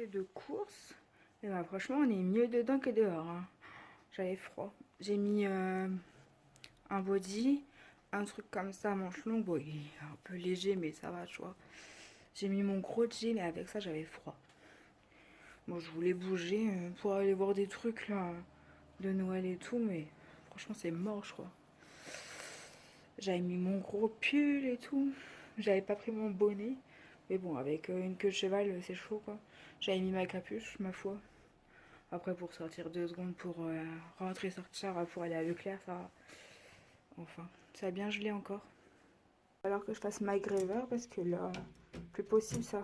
rentrée de course. Et bah, franchement, on est mieux dedans que dehors, hein. J'avais froid. J'ai mis un body, un truc comme ça, manche longue. Bon, il est un peu léger, mais ça va, tu vois. J'ai mis mon gros jean et avec ça, j'avais froid. Bon, je voulais bouger pour aller voir des trucs là de Noël et tout, mais franchement, c'est mort, je crois. J'avais mis mon gros pull et tout. J'avais pas pris mon bonnet. Mais bon, avec une queue de cheval, c'est chaud, quoi. J'avais mis ma capuche, ma foi. Après, pour sortir 2 secondes, pour rentrer, sortir, pour aller à Leclerc, ça va. Enfin, ça a bien gelé encore. Alors que je fasse my graver, parce que là, plus possible ça.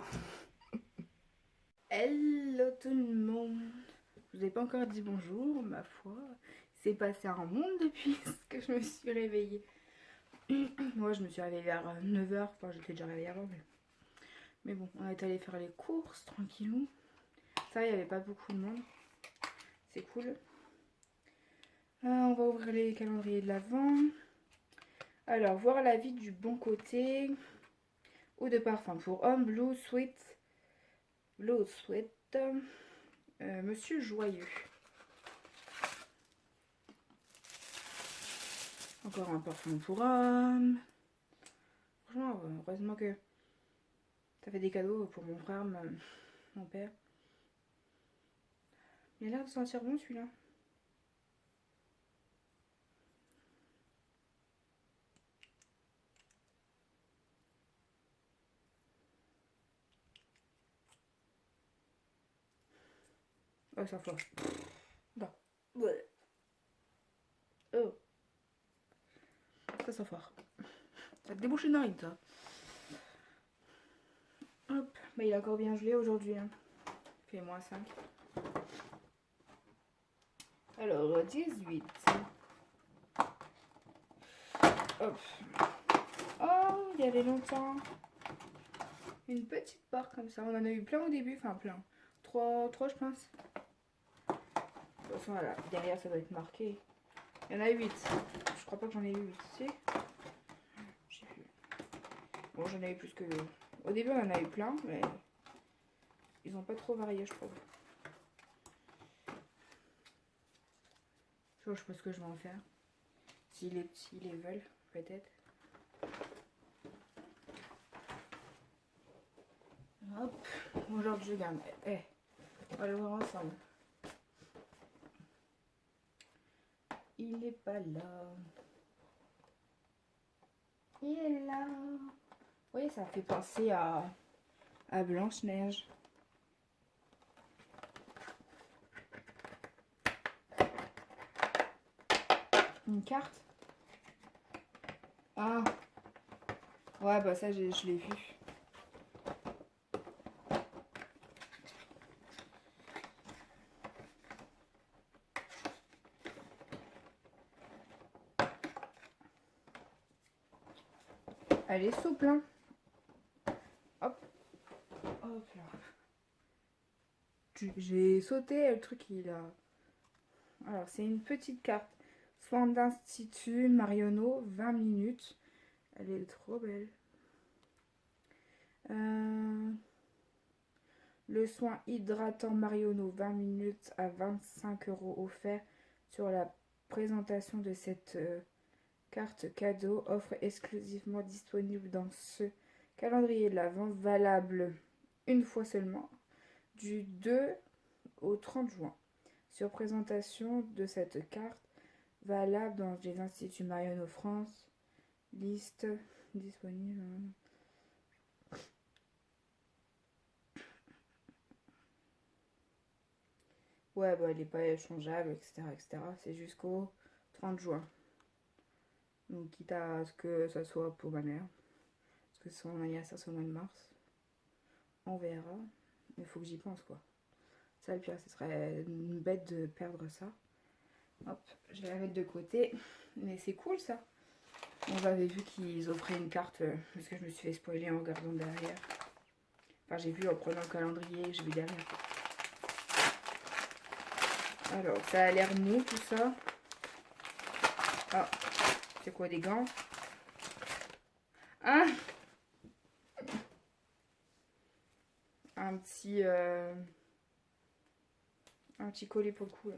Hello tout le monde. Je vous ai pas encore dit bonjour, ma foi. C'est passé un monde depuis que je me suis réveillée. Moi, je me suis réveillée vers 9h. Enfin, j'étais déjà réveillée avant, mais bon, on est allé faire les courses, tranquillou. Ça, il n'y avait pas beaucoup de monde. C'est cool. On va ouvrir les calendriers de l'Avent. Alors, voir la vie du bon côté. Ou de parfum pour homme, Blue Sweet. Blue Sweet. Monsieur Joyeux. Encore un parfum pour homme. Franchement, heureusement que ça fait des cadeaux pour mon frère, mon père. Il a l'air de sentir bon celui-là. Oh, ça fort. Non. Ouais. Oh. Ça sent fort. Ça te débouche une narine, ça. Hop. Bah, il a encore bien gelé aujourd'hui. Hein. Il fait -5. Alors, 18. Hop. Oh, il y avait longtemps. Une petite barre comme ça. On en a eu plein au début. Enfin, plein. 3 je pense. De toute façon, voilà. Derrière, ça doit être marqué. Il y en a 8. Je crois pas que j'en ai eu 8. Si. Je sais plus. Bon, j'en ai eu plus que... Au début, on en a eu plein, mais... Ils ont pas trop varié, je trouve. Je sais pas ce que je vais en faire. Si les petits les veulent, peut-être. Hop. Aujourd'hui, je garde. On va le voir ensemble. Il n'est pas là. Il est là. Vous voyez, ça fait penser à Blanche-Neige. Une carte. Ah. Ouais, bah ça, je l'ai vu. Elle est souple, hein. Hop. Hop là. J'ai sauté le truc, il a... Alors, c'est une petite carte. Soin d'institut Marionneau, 20 minutes. Elle est trop belle. Le soin hydratant Marionneau, 20 minutes à 25 € offert sur la présentation de cette carte cadeau. Offre exclusivement disponible dans ce calendrier de l'Avent, valable une fois seulement, du 2 au 30 juin. Sur présentation de cette carte, valable dans les instituts Marionneau France. Liste disponible. Ouais, bah, elle n'est pas échangeable, etc. etc. C'est jusqu'au 30 juin. Donc, quitte à ce que ça soit pour ma mère. Parce que son anniversaire, c'est au mois de mars. On verra. Mais il faut que j'y pense, quoi. Ça, le pire, ce serait une bête de perdre ça. Hop, je vais la mettre de côté. Mais c'est cool, ça. On avait vu qu'ils offraient une carte. Parce que je me suis fait spoiler en regardant derrière. Enfin, j'ai vu en prenant le calendrier. J'ai vu derrière. Alors, ça a l'air mou, tout ça. Ah, c'est quoi, des gants? Ah, un petit Un petit collier pour le coup, là.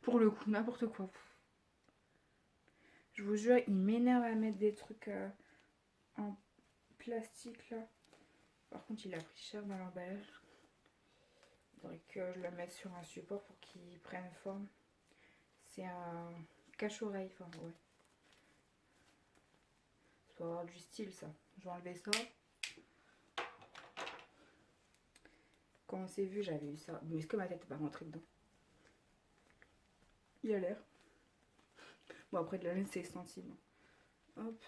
Pour le coup, n'importe quoi. Je vous jure, il m'énerve à mettre des trucs en plastique, là. Par contre, il a pris cher dans l'emballage. Il faudrait que je le mette sur un support pour qu'il prenne forme. C'est un cache-oreille, enfin, ouais. Ça doit avoir du style, ça. Je vais enlever ça. Quand on s'est vu, j'avais eu ça. Mais est-ce que ma tête n'est pas rentrée dedans? Il a l'air. Bon, après, de la laine, c'est extensible. Hop.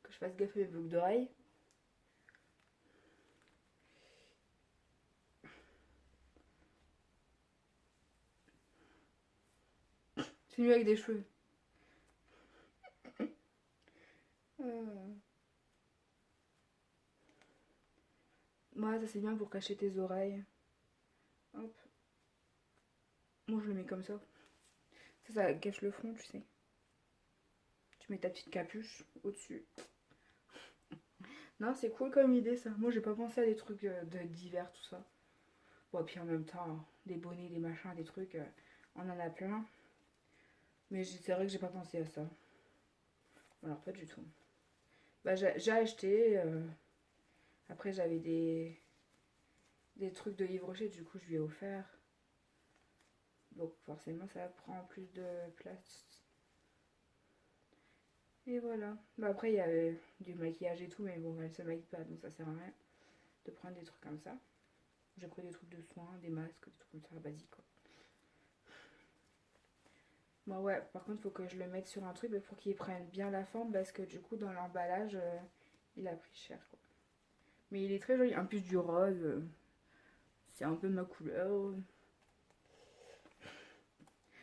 Que je fasse gaffe aux boucles d'oreilles. C'est mieux avec des cheveux. Moi, ça c'est bien pour cacher tes oreilles. Hop. Moi, je le mets comme ça. Ça cache le front, tu sais. Tu mets ta petite capuche au-dessus. Non, c'est cool comme idée, ça. Moi, j'ai pas pensé à des trucs d'hiver, tout ça. Bon, puis en même temps, des bonnets, des machins, des trucs, on en a plein. Mais c'est vrai que j'ai pas pensé à ça. Alors, pas du tout. Bah, j'ai acheté. Après, j'avais des trucs de Yves Rocher, du coup, je lui ai offert. Donc, forcément, ça prend plus de place. Et voilà. Bah, après, il y avait du maquillage et tout, mais bon, elle se maquille pas, donc ça sert à rien de prendre des trucs comme ça. J'ai pris des trucs de soins, des masques, des trucs comme ça, basiques, quoi. Bon, ouais, par contre, faut que je le mette sur un truc pour qu'il prenne bien la forme, parce que du coup, dans l'emballage, il a pris cher, quoi. Mais il est très joli. En plus du rose, c'est un peu ma couleur.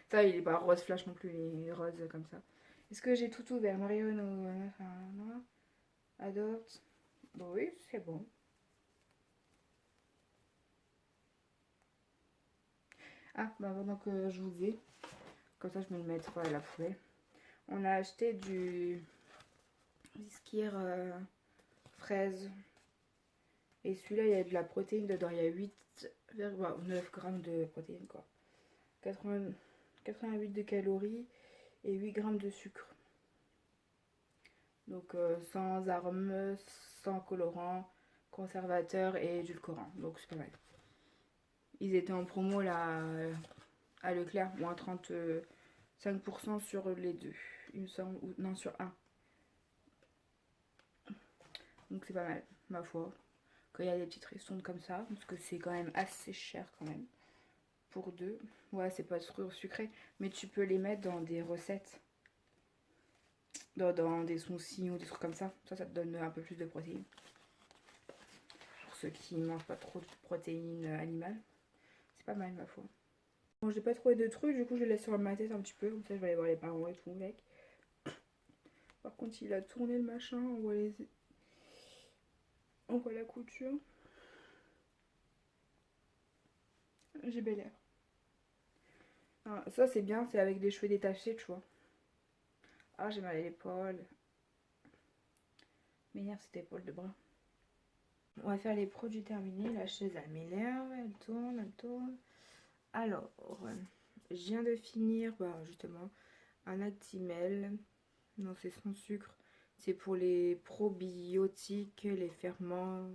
Ça, il est pas rose flash non plus, il est rose comme ça. Est-ce que j'ai tout ouvert? Marion ou... Enfin, non. Adopte. Bon, oui, c'est bon. Ah, bah pendant que je vous ai, comme ça je me le mettrai à la poubelle. On a acheté du Whiskyr fraise. Et celui-là, il y a de la protéine dedans. Il y a 8,9 grammes de protéines, quoi. 88 de calories et 8 grammes de sucre. Donc sans arôme, sans colorant, conservateur et édulcorant. Donc c'est pas mal. Ils étaient en promo là à Leclerc, moins 35% sur les deux. Il me semble, ou non, sur un. Donc c'est pas mal, ma foi. Quand il y a des petites ristournes comme ça, parce que c'est quand même assez cher quand même. Pour deux. Ouais, c'est pas trop sucré, mais tu peux les mettre dans des recettes. Dans des smoothies ou des trucs comme ça. Ça te donne un peu plus de protéines. Pour ceux qui mangent pas trop de protéines animales. C'est pas mal, ma foi. Bon, j'ai pas trouvé de trucs, du coup je laisse sur ma tête un petit peu. Comme ça, je vais aller voir les parents et tout, mec. Par contre, il a tourné le machin. On voit la couture. J'ai bel air. Ah, ça, c'est bien, c'est avec des cheveux détachés, tu vois. Ah, j'ai mal à l'épaule. M'énerve cette épaule de bras. On va faire les produits terminés. La chaise, elle m'énerve. Elle tourne, elle tourne. Alors, je viens de finir, bah, justement, un Actimel. Non, c'est sans sucre. C'est pour les probiotiques, les ferments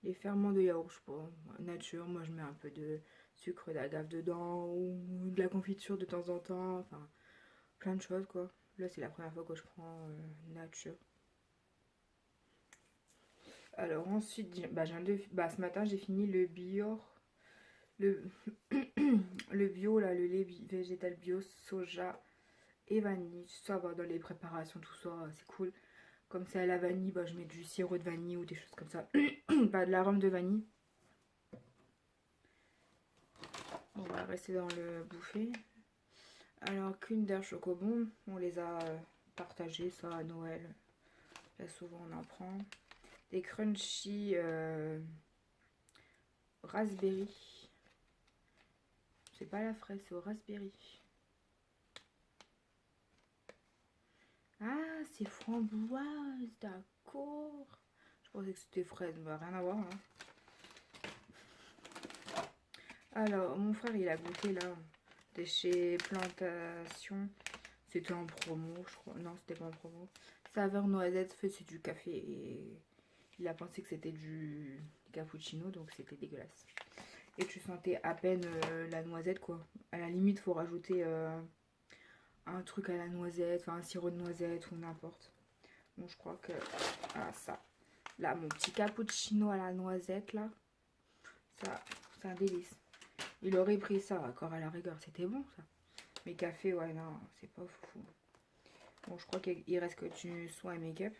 de yaourt, je sais pas, nature. Moi, je mets un peu de sucre d'agave dedans ou de la confiture de temps en temps. Enfin, plein de choses, quoi. Là, c'est la première fois que je prends nature. Alors ensuite, bah, ce matin, j'ai fini le bio, le, le bio, là, le lait végétal bio, soja et vanille. Ça va dans les préparations, tout ça, c'est cool. Comme c'est à la vanille, bah, je mets du sirop de vanille ou des choses comme ça. Pas de l'arôme de vanille. On va rester dans le bouffé. Alors, Kinder Chocobon, on les a partagés, ça, à Noël. Là, souvent, on en prend. Des crunchy raspberry. C'est pas la fraise, c'est au raspberry. Ah, c'est framboise, d'accord. Je pensais que c'était fraise, mais rien à voir. Hein. Alors, mon frère, il a goûté là, de chez Plantation. C'était en promo, je crois. Non, c'était pas en promo. Saveur noisette, fait c'est du café. Et il a pensé que c'était du cappuccino, donc c'était dégueulasse. Et tu sentais à peine la noisette, quoi. À la limite, faut rajouter un truc à la noisette, enfin un sirop de noisette ou n'importe. Bon, je crois que... Ah, ça. Là, mon petit cappuccino à la noisette, là. Ça, c'est un délice. Il aurait pris ça, encore à la rigueur. C'était bon, ça. Mais café, ouais, non, c'est pas fou. Bon, je crois qu'il reste que tu soins et make-up.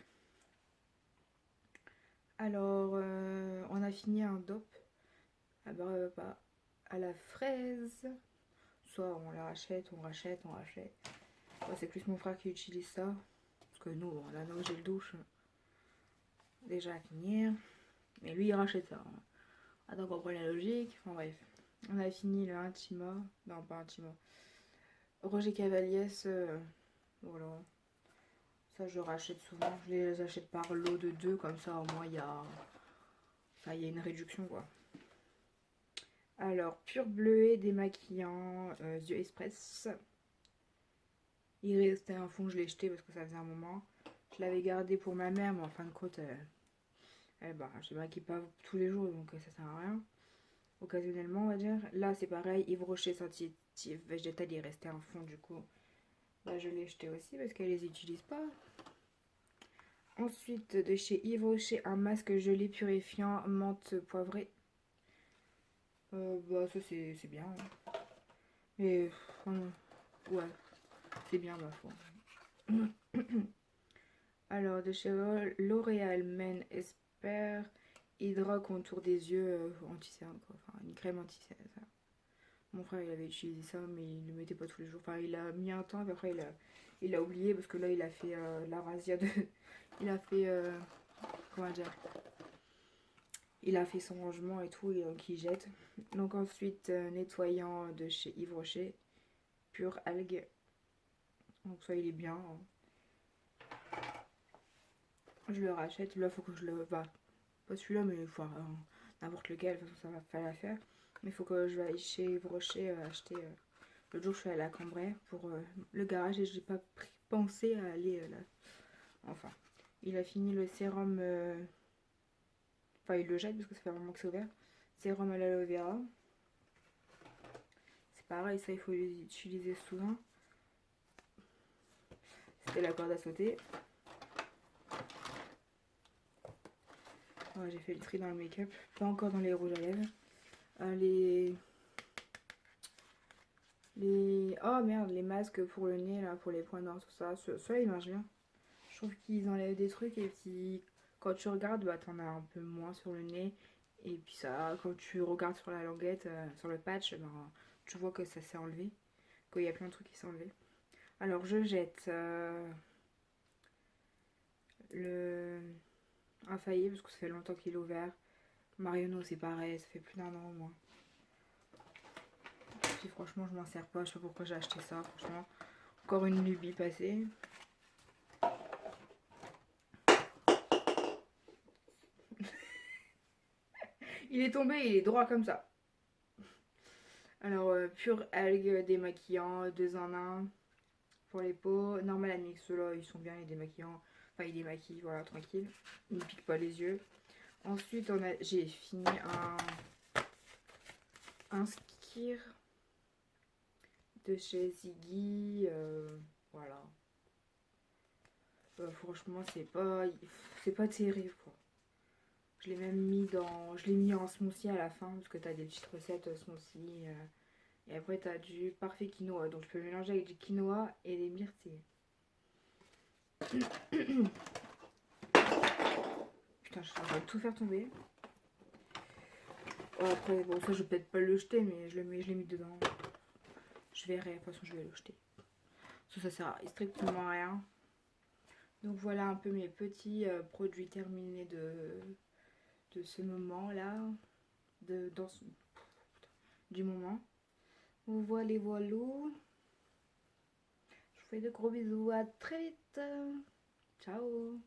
Alors, on a fini un dop à la fraise. Soit on la rachète, on rachète, on rachète. Ouais, c'est plus mon frère qui utilise ça. Parce que nous, on a nos gel douche déjà à finir. Mais lui, il rachète ça. Attends qu'on comprenne la logique. Enfin bref. On a fini le Intima. Non, pas Intima. Roger Cavaliès. Voilà. Ça, je rachète souvent. Je les achète par lot de 2. Comme ça, au moins, il y a... Enfin, il y a une réduction, quoi. Alors, pur bleuet démaquillant, yeux express. Il restait un fond, je l'ai jeté parce que ça faisait un moment. Je l'avais gardé pour ma mère, mais en fin de compte, je ne maquille pas tous les jours, donc ça sert à rien. Occasionnellement, on va dire. Là, c'est pareil, Yves Rocher sensitif végétal, il restait un fond, du coup. Là, je l'ai jeté aussi parce qu'elle les utilise pas. Ensuite, de chez Yves Rocher, un masque gelé purifiant menthe poivrée. Ça, c'est bien. Hein. Mais, ouais, c'est bien, ma foi. Alors, de chez L'Oréal Men Esper Hydra Contour des yeux anti-cerne, quoi. Enfin, une crème anti-cerne. Mon frère, il avait utilisé ça, mais il ne le mettait pas tous les jours. Enfin, il a mis un temps, et après, il a oublié parce que là, il a fait la razzia de. Il a fait. Comment dire. Il a fait son rangement et tout, et donc il jette. Donc, ensuite, nettoyant de chez Yves Rocher, pur algue. Donc, ça, il est bien. Hein. Je le rachète. Là, faut que je le. Bah, pas celui-là, mais il faut n'importe lequel. De toute façon, ça va faire l'affaire. Mais il faut que je vais chez Yves Rocher acheter. L'autre jour, je suis allée à Cambrai pour le garage et je n'ai pas pensé à aller là. Enfin, il a fini le sérum. Enfin, il le jette parce que ça fait vraiment que c'est ouvert. Sérum à l'aloe vera. C'est pareil, ça, il faut l'utiliser souvent. C'était la corde à sauter. Ouais, j'ai fait le tri dans le make-up. Pas encore dans les rouges à lèvres. Oh merde, les masques pour le nez, là, pour les points noirs, tout ça. Ceux-là, ils marchent bien. Je trouve qu'ils enlèvent des trucs et puis quand tu regardes, bah t'en as un peu moins sur le nez. Et puis ça, quand tu regardes sur la languette, sur le patch, ben, tu vois que ça s'est enlevé. Qu'il y a plein de trucs qui sont enlevés. Alors je jette le infaillible parce que ça fait longtemps qu'il est ouvert. Marionneau c'est pareil, ça fait plus d'un an au moins. Puis franchement je m'en sers pas, je sais pas pourquoi j'ai acheté ça, franchement. Encore une lubie passée. Il est tombé, il est droit comme ça. Alors, pur algue démaquillant, 2 en 1 pour les peaux. Normal Amix, ceux-là, ils sont bien les démaquillants. Enfin, ils démaquillent, voilà, tranquille. Ils ne piquent pas les yeux. Ensuite, j'ai fini un skir de chez Ziggy. Voilà. Franchement, c'est pas terrible, quoi. Je l'ai même mis je l'ai mis en smoothie à la fin parce que tu as des petites recettes smoothie. Et après, tu as du parfait quinoa. Donc, je peux mélanger avec du quinoa et des myrtilles. Putain, je suis en train de tout faire tomber. Oh, après, bon, ça, je vais peut-être pas le jeter, mais je l'ai mis dedans. Je verrai, de toute façon, je vais le jeter. Ça sert à strictement à rien. Donc, voilà un peu mes petits produits terminés de ce moment-là. Du moment. Voilà, voilà. Je vous fais de gros bisous. À très vite. Ciao.